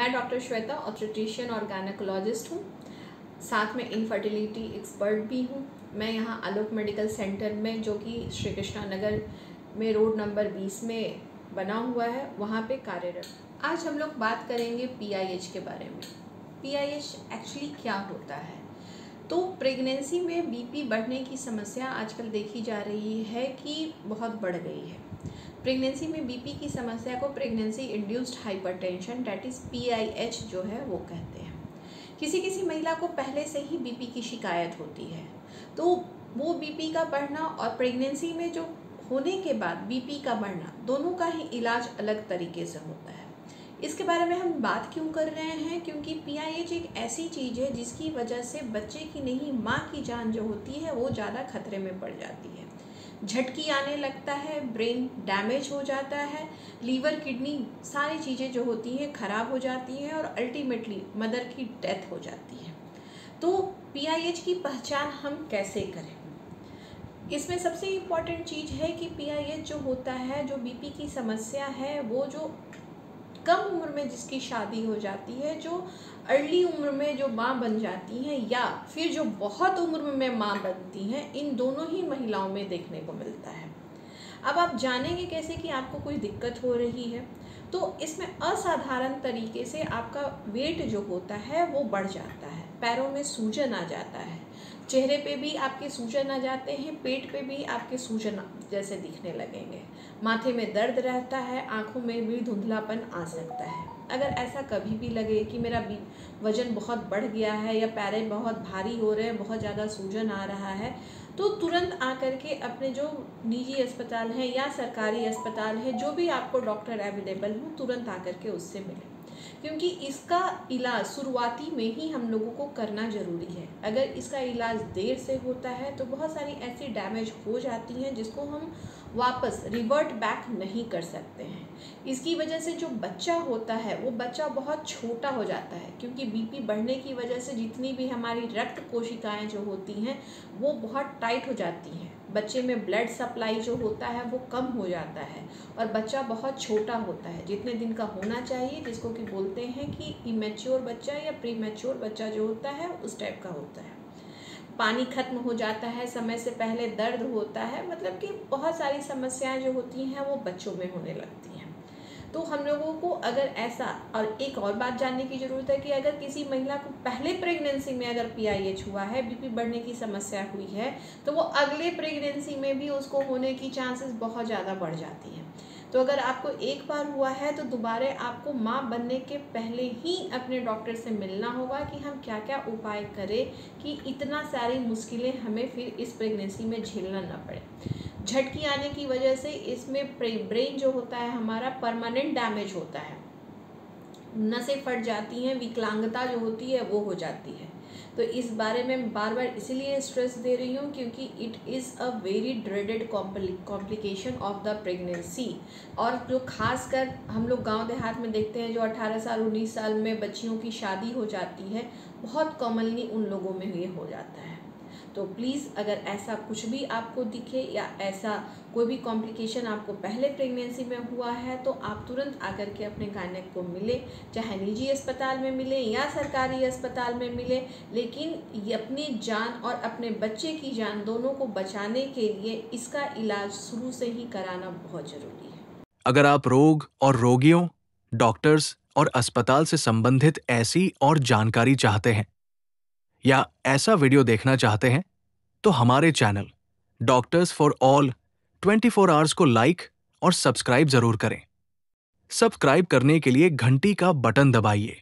मैं doctor Shweta obstetrician और gynaecologist हूँ, साथ में इनफर्टिलिटी एक्सपर्ट भी हूँ। मैं यहाँ आलोक मेडिकल सेंटर में, जो कि श्री कृष्णा नगर में रोड नंबर 20 में बना हुआ है, वहाँ पे कार्यरत। आज हम लोग बात करेंगे PIH के बारे में। PIH एक्चुअली क्या होता है? तो प्रेगनेंसी में बीपी बढ़ने की समस्या आजकल देखी जा रही है कि बहुत बढ़ गई है। प्रेगनेंसी में बीपी की समस्या को pregnancy induced hypertension that is PIH जो है वो कहते हैं। किसी महिला को पहले से ही बीपी की शिकायत होती है, तो वो बीपी का बढ़ना और प्रेगनेंसी में जो होने के बाद बीपी का बढ़ना, दोनों का ही इलाज अलग तरीके से होता है। इसके बारे में हम बात क्यों कर रहे हैं? क्योंकि PIH एक ऐसी चीज़ है जिसकी वजह से बच्चे की नहीं, माँ की जान जो होती है वो ज़्यादा खतरे में पड़ जाती है। झटकी आने लगता है, ब्रेन डैमेज हो जाता है, लीवर किडनी सारी चीज़ें जो होती हैं ख़राब हो जाती हैं और अल्टीमेटली मदर की डेथ हो जाती है। तो PIH की पहचान हम कैसे करें? इसमें सबसे इम्पॉर्टेंट चीज़ है कि PIH जो होता है, जो बीपी की समस्या है, वो जो कम उम्र में जिसकी शादी हो जाती है, जो अर्ली उम्र में जो माँ बन जाती हैं, या फिर जो बहुत उम्र में माँ बनती हैं, इन दोनों ही महिलाओं में देखने को मिलता है। अब आप जानेंगे कैसे कि आपको कोई दिक्कत हो रही है? तो इसमें असाधारण तरीके से आपका वेट जो होता है वो बढ़ जाता है, पैरों में सूजन आ जाता है, चेहरे पे भी आपके सूजन आ जाते हैं, पेट पे भी आपके सूजन जैसे दिखने लगेंगे, माथे में दर्द रहता है, आँखों में भी धुंधलापन आ सकता है। अगर ऐसा कभी भी लगे कि मेरा वज़न बहुत बढ़ गया है या पैरें बहुत भारी हो रहे हैं, बहुत ज़्यादा सूजन आ रहा है, तो तुरंत आकर के अपने जो निजी अस्पताल है या सरकारी अस्पताल है, जो भी आपको डॉक्टर अवेलेबल हो, तुरंत आकर के उससे मिलें, क्योंकि इसका इलाज शुरुआती में ही हम लोगों को करना ज़रूरी है। अगर इसका इलाज देर से होता है तो बहुत सारी ऐसी डैमेज हो जाती हैं जिसको हम वापस रिवर्ट बैक नहीं कर सकते हैं। इसकी वजह से जो बच्चा होता है वो बच्चा बहुत छोटा हो जाता है, क्योंकि बीपी बढ़ने की वजह से जितनी भी हमारी रक्त कोशिकाएं जो होती हैं वो बहुत टाइट हो जाती हैं। बच्चे में ब्लड सप्लाई जो होता है वो कम हो जाता है और बच्चा बहुत छोटा होता है, जितने दिन का होना चाहिए, जिसको कि बोलते हैं कि इमेच्योर बच्चा या प्रीमेच्योर बच्चा जो होता है उस टाइप का होता है। पानी खत्म हो जाता है समय से पहले, दर्द होता है, मतलब कि बहुत सारी समस्याएं जो होती हैं वो बच्चों में होने लगती हैं। तो हम लोगों को अगर ऐसा, और एक और बात जानने की ज़रूरत है कि अगर किसी महिला को पहले प्रेगनेंसी में अगर PIH हुआ है, बीपी बढ़ने की समस्या हुई है, तो वो अगले प्रेगनेंसी में भी उसको होने की चांसेस बहुत ज़्यादा बढ़ जाती हैं। तो अगर आपको एक बार हुआ है तो दोबारा आपको माँ बनने के पहले ही अपने डॉक्टर से मिलना होगा कि हम क्या क्या उपाय करें कि इतना सारी मुश्किलें हमें फिर इस प्रेगनेंसी में झेलना ना पड़े। झटकी आने की वजह से इसमें ब्रेन जो होता है हमारा परमानेंट डैमेज होता है, नसें फट जाती हैं, विकलांगता जो होती है वो हो जाती है। तो इस बारे में बार बार इसीलिए स्ट्रेस दे रही हूँ क्योंकि it is a very dreaded complication of the pregnancy. और जो खासकर हम लोग गांव देहात में देखते हैं, जो 18 साल 19 साल में बच्चियों की शादी हो जाती है, बहुत कॉमनली उन लोगों में ये हो जाता है। तो प्लीज़ अगर ऐसा कुछ भी आपको दिखे या ऐसा कोई भी कॉम्प्लिकेशन आपको पहले प्रेगनेंसी में हुआ है, तो आप तुरंत आकर के अपने गायनेक को मिले, चाहे निजी अस्पताल में मिले या सरकारी अस्पताल में मिले, लेकिन ये अपनी जान और अपने बच्चे की जान दोनों को बचाने के लिए इसका इलाज शुरू से ही कराना बहुत ज़रूरी है। अगर आप रोग और रोगियों, डॉक्टर्स और अस्पताल से संबंधित ऐसी और जानकारी चाहते हैं या ऐसा वीडियो देखना चाहते हैं, तो हमारे channel doctors for all 24 hours को लाइक और सब्सक्राइब जरूर करें। सब्सक्राइब करने के लिए घंटी का बटन दबाइए